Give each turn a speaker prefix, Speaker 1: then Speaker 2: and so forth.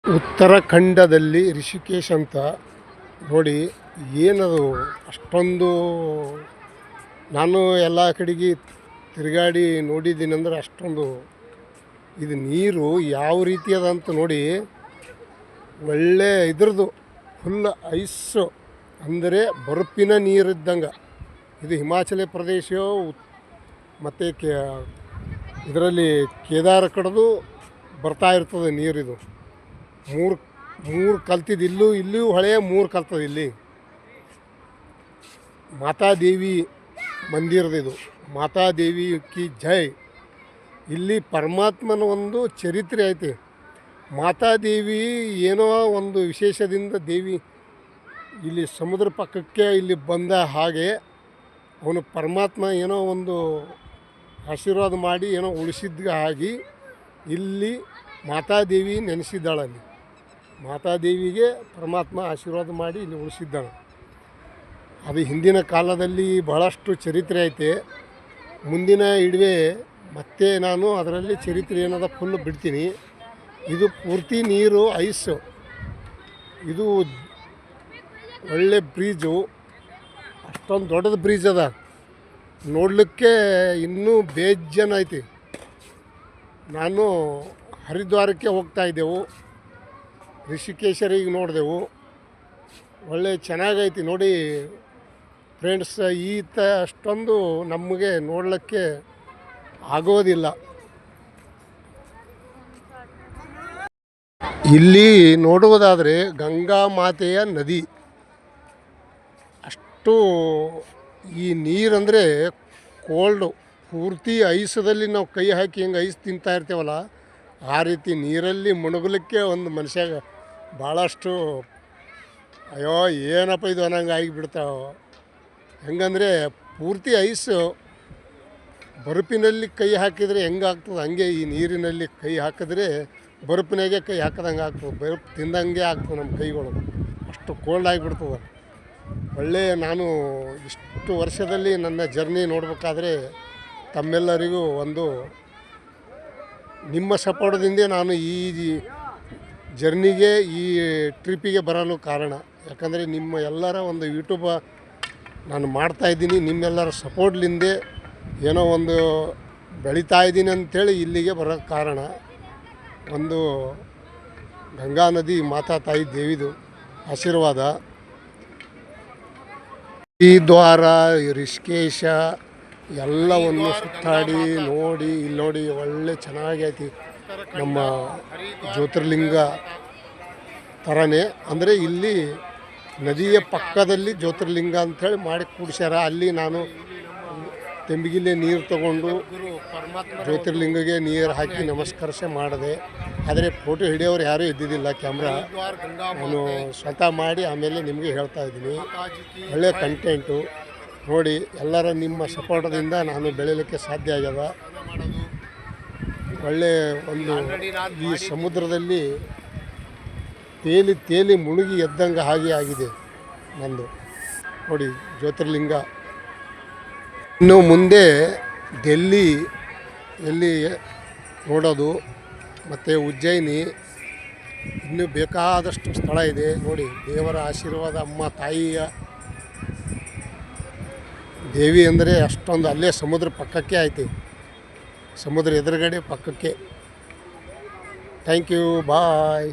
Speaker 1: ಉತ್ತರಾಖಂಡದಲ್ಲಿ ರಿಷಿಕೇಶ್ ಅಂತ ನೋಡಿ. ಏನದು ಅಷ್ಟೊಂದು ನಾನು ಎಲ್ಲ ಕಡೆಗೆ ತಿರುಗಾಡಿ ನೋಡಿದ್ದೀನಿ ಅಂದ್ರೆ ಅಷ್ಟೊಂದು ಇದು ನೀರು ಯಾವ ರೀತಿ ಅದ ಅಂತ ನೋಡಿ. ಒಳ್ಳೆ ಇದ್ರದ್ದು ಫುಲ್ ಐಸು ಅಂದರೆ ಬರುಪಿನ ನೀರಿದ್ದಂಗೆ. ಇದು ಹಿಮಾಚಲ ಪ್ರದೇಶ ಮತ್ತು ಇದರಲ್ಲಿ ಕೇದಾರ ಕಡೆದು ಬರ್ತಾ ಇರ್ತದೆ ನೀರಿದು. ಮೂರು ಕಲ್ತಿದ್ದು ಇಲ್ಲೂ ಹೊಳೆಯ ಮೂರು ಕಲ್ತದೆ. ಇಲ್ಲಿ ಮಾತಾದೇವಿ ಮಂದಿರದಿದು, ಮಾತಾದೇವಿ ಕಿ ಜೈ. ಇಲ್ಲಿ ಪರಮಾತ್ಮನ ಒಂದು ಚರಿತ್ರೆ ಐತೆ. ಮಾತಾದೇವಿ ಏನೋ ಒಂದು ವಿಶೇಷದಿಂದ ದೇವಿ ಇಲ್ಲಿ ಸಮುದ್ರ ಪಕ್ಕಕ್ಕೆ ಇಲ್ಲಿ ಬಂದ ಹಾಗೆ ಅವನು ಪರಮಾತ್ಮ ಏನೋ ಒಂದು ಆಶೀರ್ವಾದ ಮಾಡಿ ಏನೋ ಉಳಿಸಿದ್ದ ಆಗಿ ಇಲ್ಲಿ ಮಾತಾದೇವಿ ನೆನೆಸಿದ್ದಾಳಲ್ಲಿ. ಮಾತಾದೇವಿಗೆ ಪರಮಾತ್ಮ ಆಶೀರ್ವಾದ ಮಾಡಿ ಇಲ್ಲಿ ಉಳಿಸಿದ್ದಾಳೆ. ಅದು ಹಿಂದಿನ ಕಾಲದಲ್ಲಿ ಬಹಳಷ್ಟು ಚರಿತ್ರೆ ಐತೆ. ಮುಂದಿನ ಇಡುವೆ ಮತ್ತೆ ನಾನು ಅದರಲ್ಲಿ ಚರಿತ್ರೆ ಏನದ ಫುಲ್ ಬಿಡ್ತೀನಿ. ಇದು ಪೂರ್ತಿ ನೀರು ಐಸು. ಇದು ಒಳ್ಳೆ ಬ್ರೀಜು, ಅಷ್ಟೊಂದು ದೊಡ್ಡದು ಬ್ರೀಜ್ ಅದ. ನೋಡಲಿಕ್ಕೆ ಇನ್ನೂ ಬೇಜನ್ ಐತಿ. ನಾನು ಹರಿದ್ವಾರಕ್ಕೆ ಹೋಗ್ತಾ ಇದ್ದೆವು, ರಿಷಿಕೇಶರಿಗೆ ನೋಡಿದೆವು. ಒಳ್ಳೆ ಚೆನ್ನಾಗೈತಿ ನೋಡಿ ಫ್ರೆಂಡ್ಸ್. ಅಷ್ಟೊಂದು ನಮಗೆ ನೋಡಲಿಕ್ಕೆ ಆಗೋದಿಲ್ಲ. ಇಲ್ಲಿ ನೋಡುವುದಾದರೆ ಗಂಗಾ ಮಾತೆಯ ನದಿ. ಅಷ್ಟು ಈ ನೀರಂದರೆ ಕೋಲ್ಡು, ಪೂರ್ತಿ ಐಸದಲ್ಲಿ ನಾವು ಕೈ ಹಾಕಿ ಹಿಂಗೆ ಐಸ್ ತಿಂತಾ ಇರ್ತೇವಲ್ಲ, ಆ ರೀತಿ ನೀರಲ್ಲಿ ಮುಳುಗಲಿಕ್ಕೆ ಒಂದು ಮನುಷ್ಯಾಗ ಭಾಳಷ್ಟು ಅಯ್ಯೋ ಏನಪ್ಪ ಇದು ಅನ್ನಂಗೆ ಆಗಿಬಿಡ್ತಾವೆ. ಹೆಂಗಂದರೆ ಪೂರ್ತಿ ಐಸು. ಬರುಪಿನಲ್ಲಿ ಕೈ ಹಾಕಿದರೆ ಹೆಂಗಾಗ್ತದೆ ಹಂಗೆ ಈ ನೀರಿನಲ್ಲಿ ಕೈ ಹಾಕಿದ್ರೆ ಬರುಪಿನಾಗೆ ಕೈ ಹಾಕಿದಂಗೆ ಆಗ್ತದೆ. ಬರುಪು ತಿಂದಂಗೆ ಆಗ್ತದೆ ನಮ್ಮ ಕೈಗಳು, ಅಷ್ಟು ಕೋಲ್ಡ್ ಆಗಿಬಿಡ್ತದೆ. ನಾನು ಇಷ್ಟು ವರ್ಷದಲ್ಲಿ ನನ್ನ ಜರ್ನಿ ನೋಡಬೇಕಾದ್ರೆ ತಮ್ಮೆಲ್ಲರಿಗೂ ಒಂದು ನಿಮ್ಮ ಸಪೋರ್ಟ್ದಿಂದ ನಾನು ಈ ಜರ್ನಿಗೆ ಈ ಟ್ರಿಪ್ಪಿಗೆ ಬರಲು ಕಾರಣ. ಯಾಕಂದರೆ ನಿಮ್ಮ ಎಲ್ಲರ ಒಂದು ಯೂಟ್ಯೂಬ ನಾನು ಮಾಡ್ತಾಯಿದ್ದೀನಿ. ನಿಮ್ಮೆಲ್ಲರ ಸಪೋರ್ಟ್ಲಿಂದೇ ಏನೋ ಒಂದು ಬೆಳೀತಾ ಇದ್ದೀನಿ ಅಂಥೇಳಿ ಇಲ್ಲಿಗೆ ಬರೋಕ್ಕೆ ಕಾರಣ. ಒಂದು ಗಂಗಾ ನದಿ ಮಾತಾ ತಾಯಿ ದೇವಿದು ಆಶೀರ್ವಾದ. ಈ ದ್ವಾರ, ರಿಷಿಕೇಶ ಎಲ್ಲವನ್ನು ಸುತ್ತಾಡಿ ನೋಡಿ. ಇಲ್ಲಿ ನೋಡಿ ಒಳ್ಳೆ ಚೆನ್ನಾಗೈತಿ. ನಮ್ಮ ಜ್ಯೋತಿರ್ಲಿಂಗ ಥರನೇ, ಅಂದರೆ ಇಲ್ಲಿ ನದಿಯ ಪಕ್ಕದಲ್ಲಿ ಜ್ಯೋತಿರ್ಲಿಂಗ ಅಂಥೇಳಿ ಮಾಡಿ ಕೂಡಿಸ್ಯಾರ. ಅಲ್ಲಿ ನಾನು ತೆಂಬಿಗಿಲ್ಲೇ ನೀರು ತಗೊಂಡು ಜ್ಯೋತಿರ್ಲಿಂಗಗೆ ನೀರು ಹಾಕಿ ನಮಸ್ಕರಿಸಿ ಮಾಡಿದೆ. ಆದರೆ ಫೋಟೋ ಹಿಡಿಯೋರು ಯಾರೂ ಇದ್ದಿದ್ದಿಲ್ಲ, ಕ್ಯಾಮ್ರಾ ನಾನು ಸ್ವತಃ ಮಾಡಿ ಆಮೇಲೆ ನಿಮಗೆ ಹೇಳ್ತಾ ಇದ್ದೀನಿ. ಒಳ್ಳೆಯ ಕಂಟೆಂಟು ನೋಡಿ. ಎಲ್ಲರ ನಿಮ್ಮ ಸಪೋರ್ಟದಿಂದ ನಾನು ಬೆಳೀಲಿಕ್ಕೆ ಸಾಧ್ಯ ಆಗ್ಯದ. ಒಳ್ಳೆಯ ಒಂದು ಈ ಸಮುದ್ರದಲ್ಲಿ ತೇಲಿ ಮುಳುಗಿ ಎದ್ದಂಗೆ ಹಾಗೆ ಆಗಿದೆ ನಂದು ನೋಡಿ ಜ್ಯೋತಿರ್ಲಿಂಗ. ಇನ್ನು ಮುಂದೆ ಎಲ್ಲಿ ನೋಡೋದು ಮತ್ತು ಉಜ್ಜಯಿನಿ, ಇನ್ನೂ ಬೇಕಾದಷ್ಟು ಸ್ಥಳ ಇದೆ ನೋಡಿ. ದೇವರ ಆಶೀರ್ವಾದ, ಅಮ್ಮ ತಾಯಿಯ ದೇವಿ ಅಂದರೆ ಅಷ್ಟೊಂದು ಅಲ್ಲೇ ಸಮುದ್ರ ಪಕ್ಕಕ್ಕೆ ಐತಿ, ಸಮುದ್ರ ಎದುರುಗಡೆ ಪಕ್ಕಕ್ಕೆ. Thank you, bye.